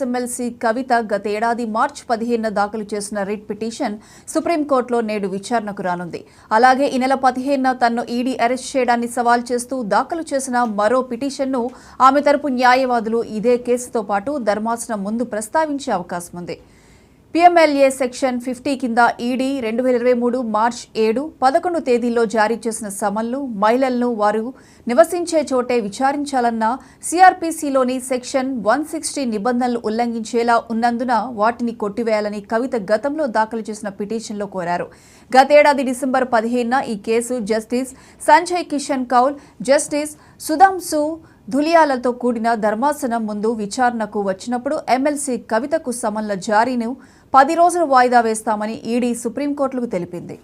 MLC కవిత గతేడాది మార్చి 15న దాఖలు చేసిన రిట్ పిటిషన్ సుప్రీంకోర్టులో నేడు విచారణకు రానుంది. అలాగే ఈ నెల 15న తన్ను ఈడీ అరెస్ట్ చేయడాన్ని సవాల్ చేస్తూ దాఖలు చేసిన మరో పిటిషన్ను ఆమె తరపు న్యాయవాదులు ఇదే కేసుతో పాటు ధర్మాసనం ముందు ప్రస్తావించే అవకాశం ఉంది. PMLA సెక్షన్ 50 కింద ఈడీ 2023 మార్చి 7, 11 తేదీల్లో జారీ చేసిన సమన్లు మహిళలను వారు నివసించే చోటే విచారించాలన్న CRPCలోని సెక్షన్ 160 నిబంధనలు ఉల్లంఘించేలా ఉన్నందున వాటిని కొట్టివేయాలని కవిత గతంలో దాఖలు చేసిన పిటిషన్లో కోరారు. గతేడాది డిసెంబర్ 15న ఈ కేసు జస్టిస్ సంజయ్ కిషన్ కౌల్, జస్టిస్ సుధాంశు ధులియాలతో కూడిన ధర్మాసనం ముందు విచారణకు వచ్చినప్పుడు ఎమ్మెల్సీ కవితకు సమన్ల జారీను 10 రోజులు వాయిదా వేస్తామని ఈడీ సుప్రీంకోర్టుకు తెలిపింది.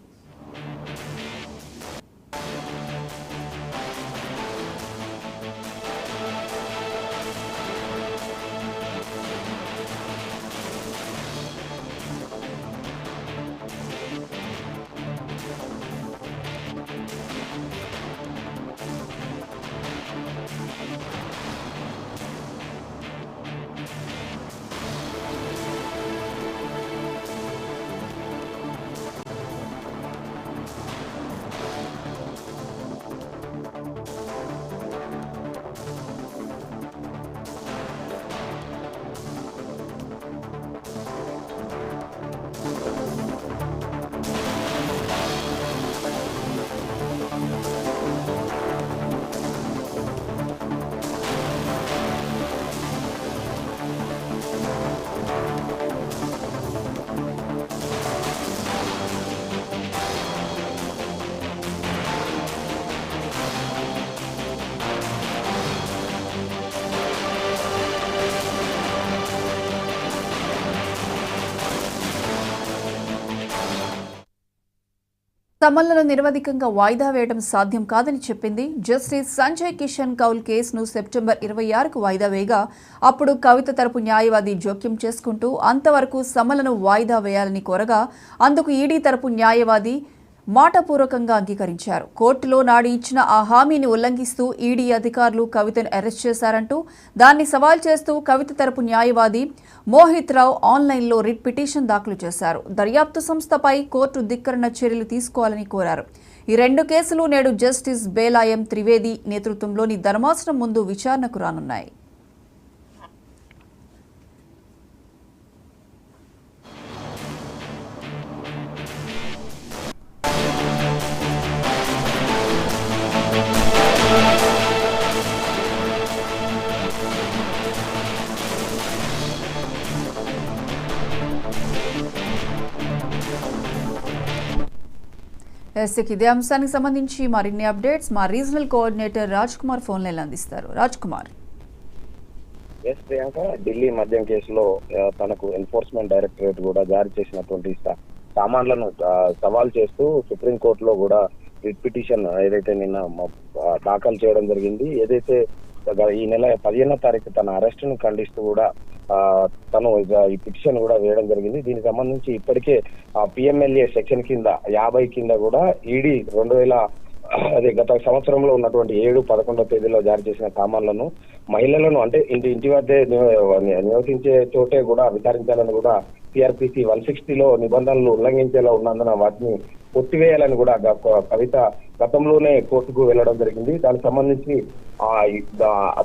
సమన్లను నిరవధికంగా వాయిదా వేయడం సాధ్యం కాదని చెప్పింది. జస్టిస్ సంజయ్ కిషన్ కౌల్ కేసును సెప్టెంబర్ 26కు వాయిదా వేయగా అప్పుడు కవిత తరపు న్యాయవాది జోక్యం చేసుకుంటూ అంతవరకు సమన్లను వాయిదా వేయాలని కోరగా అందుకు ఈడీ తరపు న్యాయవాది మాటపూర్వకంగా అంగీకరించారు. కోర్టులో నాడు ఇచ్చిన ఆ హామీని ఉల్లంఘిస్తూ ఈడీ అధికారులు కవితను అరెస్ట్ చేశారంటూ దాన్ని సవాల్ చేస్తూ కవిత తరపు న్యాయవాది మోహిత్ రావు ఆన్లైన్లో రిట్ పిటిషన్ దాఖలు చేశారు. దర్యాప్తు సంస్థపై కోర్టు ధిక్కరణ చర్యలు తీసుకోవాలని కోరారు. ఈ రెండు కేసులు నేడు జస్టిస్ బేలాయం త్రివేది నేతృత్వంలోని ధర్మాసనం ముందు విచారణకు రానున్నాయి. ఇదే అంశానికి సంబంధించి మరిన్ని అప్డేట్స్ మా regional coordinator Raj Kumar phone line అందిస్తారు. రాజ్ కుమార్. ప్రియాంక, ఢిల్లీ మద్యం కేసులో తనకు ఎన్ఫోర్స్మెంట్ డైరెక్టరేట్ కూడా జారీ చేసినటువంటి సామాన్లను సవాల్ చేస్తూ సుప్రీంకోర్టులో కూడా రిట్ పిటిషన్ ఏదైతే నిన్న దాఖలు చేయడం జరిగింది. ఏదైతే ఈ నెల 15వ తారీఖు తన అరెస్ట్ ను ఖండిస్తూ కూడా తను ఈ పిటిషన్ కూడా వేయడం జరిగింది. దీనికి సంబంధించి ఇప్పటికే PMLA సెక్షన్ కింద 50 కింద కూడా ఈడీ గత సంవత్సరంలో ఉన్నటువంటి 7, 11 తేదీలో జారీ చేసిన సామాన్లను మహిళలను అంటే ఇంటి వద్దే నివసించే చోటే కూడా విచారించాలని కూడా CRPC 160లో నిబంధనలు ఉల్లంఘించేలా ఉన్నందున వాటిని కొట్టివేయాలని కూడా కవిత గతంలోనే కోర్టుకు వెళ్లడం జరిగింది. దానికి సంబంధించి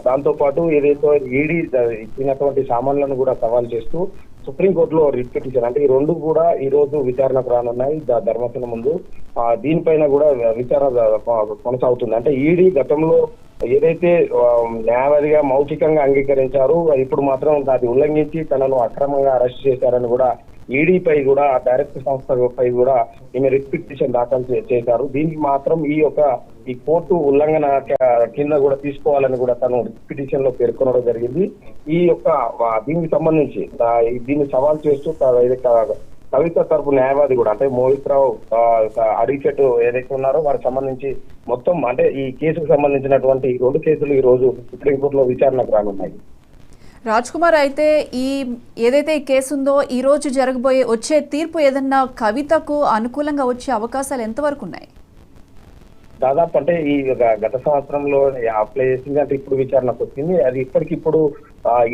దాంతో పాటు ఏదైతే ఈడీ ఇచ్చినటువంటి సామాన్లను కూడా సవాల్ చేస్తూ సుప్రీంకోర్టులో రిట్ పిటిషన్ అంటే ఈ రెండు కూడా ఈ రోజు విచారణకు రానున్నాయి ధర్మాసనం ముందు. దీనిపైన కూడా విచారణ కొనసాగుతుంది. అంటే ఈడీ గతంలో ఏదైతే న్యాయవాదిగా మౌఖికంగా అంగీకరించారో ఇప్పుడు మాత్రం అది ఉల్లంఘించి తనను అక్రమంగా అరెస్ట్ చేశారని కూడా ఈడీపై కూడా డైరెక్ట్ సంస్థపై కూడా ఈమె రిట్ పిటిషన్ దాఖలు చేశారు. దీనికి మాత్రం ఈ కోర్టు ఉల్లంఘన కింద కూడా తీసుకోవాలని కూడా తను రిట్ పిటిషన్ లో పేర్కొనడం జరిగింది. దీనికి సంబంధించి దీన్ని సవాల్ చేస్తూ కవిత తరపు న్యాయవాది కూడా అంటే మోహిత్ రావు అడ్వకేట్ ఏదైతే ఉన్నారో వారికి సంబంధించి మొత్తం అంటే ఈ కేసుకు సంబంధించినటువంటి 2 కేసులు ఈ రోజు సుప్రీంకోర్టులో విచారణకు రానున్నాయి. రాజ్ కుమార్, అయితే ఏదైతే ఈ కేసు ఉందో ఈ రోజు వచ్చే తీర్పు ఏదన్నా కవితకు అనుకూలంగా వచ్చే అవకాశాలు ఎంతవరకు ఉన్నాయి? దాదాపు అంటే ఈ గత సంవత్సరంలో అప్లై చేసింది అంటే ఇప్పుడు విచారణకు వచ్చింది. అది ఇప్పటికిప్పుడు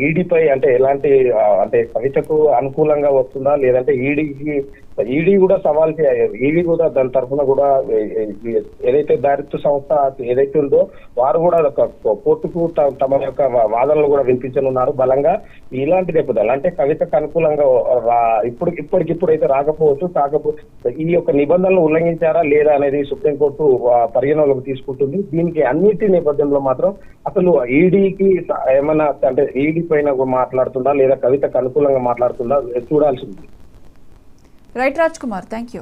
ఈడీపై అంటే ఎలాంటి అంటే కవితకు అనుకూలంగా వస్తుందా, లేదంటే ఈడీ కూడా సవాల్ ఈడీ కూడా దాని తరఫున కూడా ఏదైతే దర్యాప్తు సంస్థ ఏదైతే ఉందో వారు కూడా కోర్టుకు తమ యొక్క వాదనలు కూడా వినిపించనున్నారు బలంగా. ఇలాంటి నేపథ్యాలు అంటే కవితకు అనుకూలంగా ఇప్పటికిప్పుడు అయితే రాకపోవచ్చు, కాకపోతే ఈ యొక్క నిబంధనలు ఉల్లంఘించారా లేదా అనేది సుప్రీంకోర్టు పరిగణలోకి తీసుకుంటుంది. దీనికి అన్నిటి నేపథ్యంలో మాత్రం అసలు ఈడీకి ఏమైనా అంటే ఈడీ పైన మాట్లాడుతుందా లేదా కవితకు అనుకూలంగా మాట్లాడుతుందా చూడాల్సి ఉంది. Right Raj Kumar, thank you.